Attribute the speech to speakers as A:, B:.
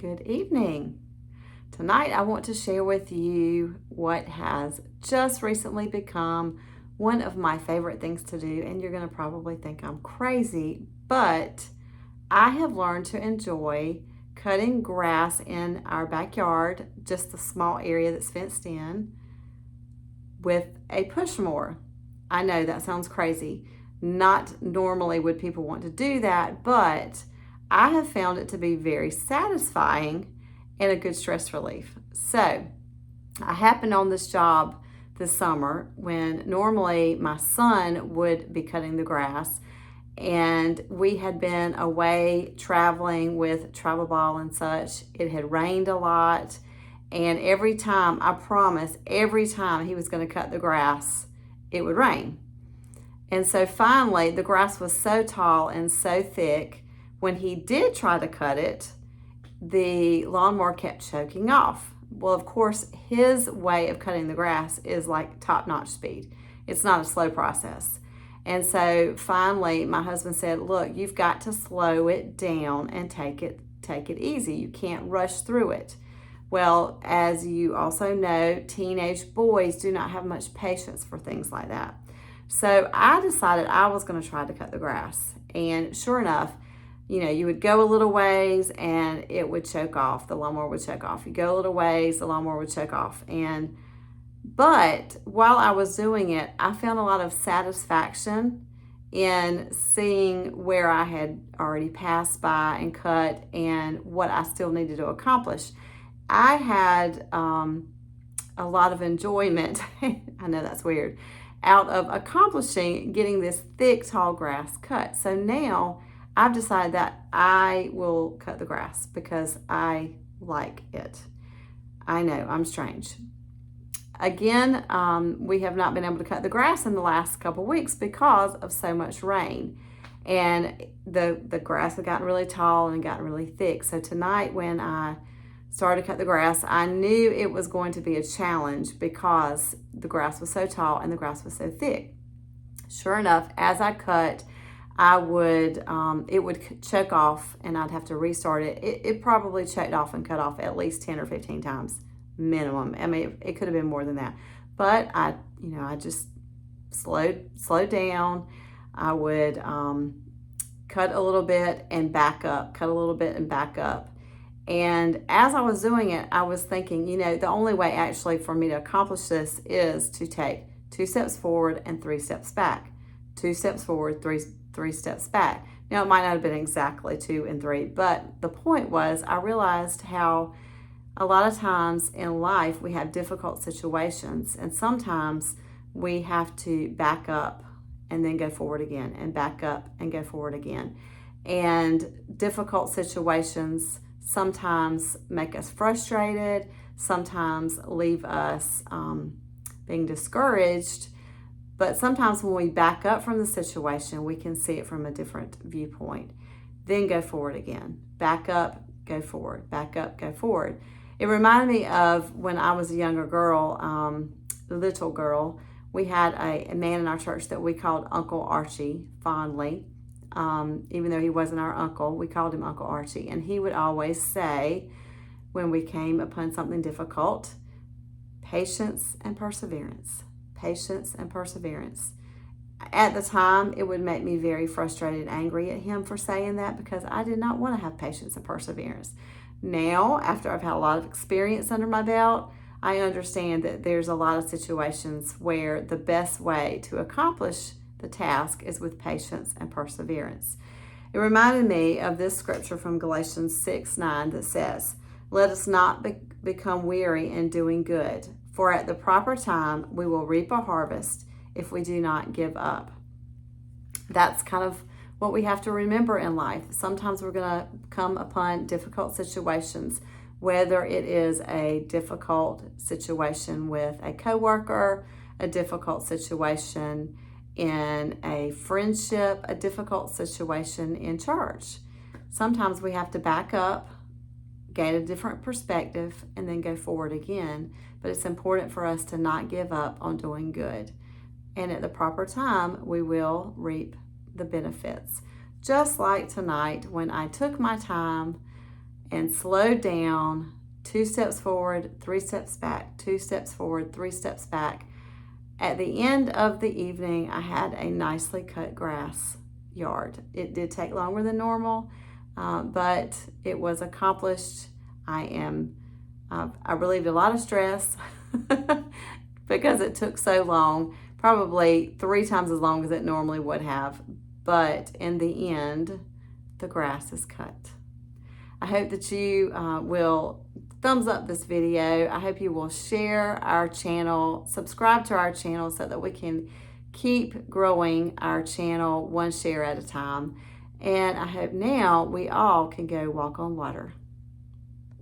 A: Good evening. Tonight I want to share with you what has just recently become one of my favorite things to do, and you're going to probably think I'm crazy, but I have learned to enjoy cutting grass in our backyard, just the small area that's fenced in, with a push mower. I know that sounds crazy. Not normally would people want to do that, but I have found it to be very satisfying and a good stress relief. So I happened on this job this summer when normally my son would be cutting the grass, and we had been away traveling with travel ball and such. It had rained a lot, and every time, I promise, every time he was going to cut the grass, it would rain. And so finally, the grass was so tall and so thick, when he did try to cut it, the lawnmower kept choking off. Well, of course, his way of cutting the grass is like top-notch speed. It's not a slow process. And so finally, my husband said, look, you've got to slow it down and take it easy. You can't rush through it. Well, as you also know, teenage boys do not have much patience for things like that. So I decided I was going to try to cut the grass. And sure enough, you would go a little ways and it would choke off. The lawnmower would choke off. You go a little ways, the lawnmower would choke off. But while I was doing it, I found a lot of satisfaction in seeing where I had already passed by and cut and what I still needed to accomplish. I had a lot of enjoyment, I know that's weird, out of accomplishing getting this thick, tall grass cut. So now I've decided that I will cut the grass because I like it. I know, I'm strange. Again, we have not been able to cut the grass in the last couple weeks because of so much rain. And the grass had gotten really tall and gotten really thick. So tonight when I started to cut the grass, I knew it was going to be a challenge because the grass was so tall and the grass was so thick. Sure enough, as I cut, it would choke off and I'd have to restart it. It probably choked off and cut off at least 10 or 15 times minimum. I mean, it could have been more than that. But I just slowed down. I would cut a little bit and back up, cut a little bit and back up. And as I was doing it, I was thinking, the only way actually for me to accomplish this is to take 2 steps forward and 3 steps back. 2 steps forward, three steps back. Now, it might not have been exactly 2 and 3, but the point was I realized how a lot of times in life we have difficult situations, and sometimes we have to back up and then go forward again, and back up and go forward again. And difficult situations sometimes make us frustrated, sometimes leave us being discouraged. But sometimes when we back up from the situation, we can see it from a different viewpoint. Then go forward again. Back up, go forward. Back up, go forward. It reminded me of when I was a younger girl, little girl. We had a man in our church that we called Uncle Archie fondly. Even though he wasn't our uncle, we called him Uncle Archie. And he would always say, when we came upon something difficult, patience and perseverance. Patience and perseverance. At the time, it would make me very frustrated and angry at him for saying that because I did not want to have patience and perseverance. Now, after I've had a lot of experience under my belt, I understand that there's a lot of situations where the best way to accomplish the task is with patience and perseverance. It reminded me of this scripture from Galatians 6:9 that says, let us not become weary in doing good, for at the proper time we will reap a harvest if we do not give up. That's kind of what we have to remember in life. Sometimes we're going to come upon difficult situations, whether it is a difficult situation with a coworker, a difficult situation in a friendship, a difficult situation in church. Sometimes we have to back up, gain a different perspective, and then go forward again. But it's important for us to not give up on doing good. And at the proper time, we will reap the benefits. Just like tonight, when I took my time and slowed down, 2 steps forward, 3 steps back, 2 steps forward, 3 steps back. At the end of the evening, I had a nicely cut grass yard. It did take longer than normal, but it was accomplished. I relieved a lot of stress because it took so long, probably 3 times as long as it normally would have. But in the end, the grass is cut. I hope that you will thumbs up this video. I hope you will share our channel, subscribe to our channel so that we can keep growing our channel one share at a time. And I hope now we all can go walk on water.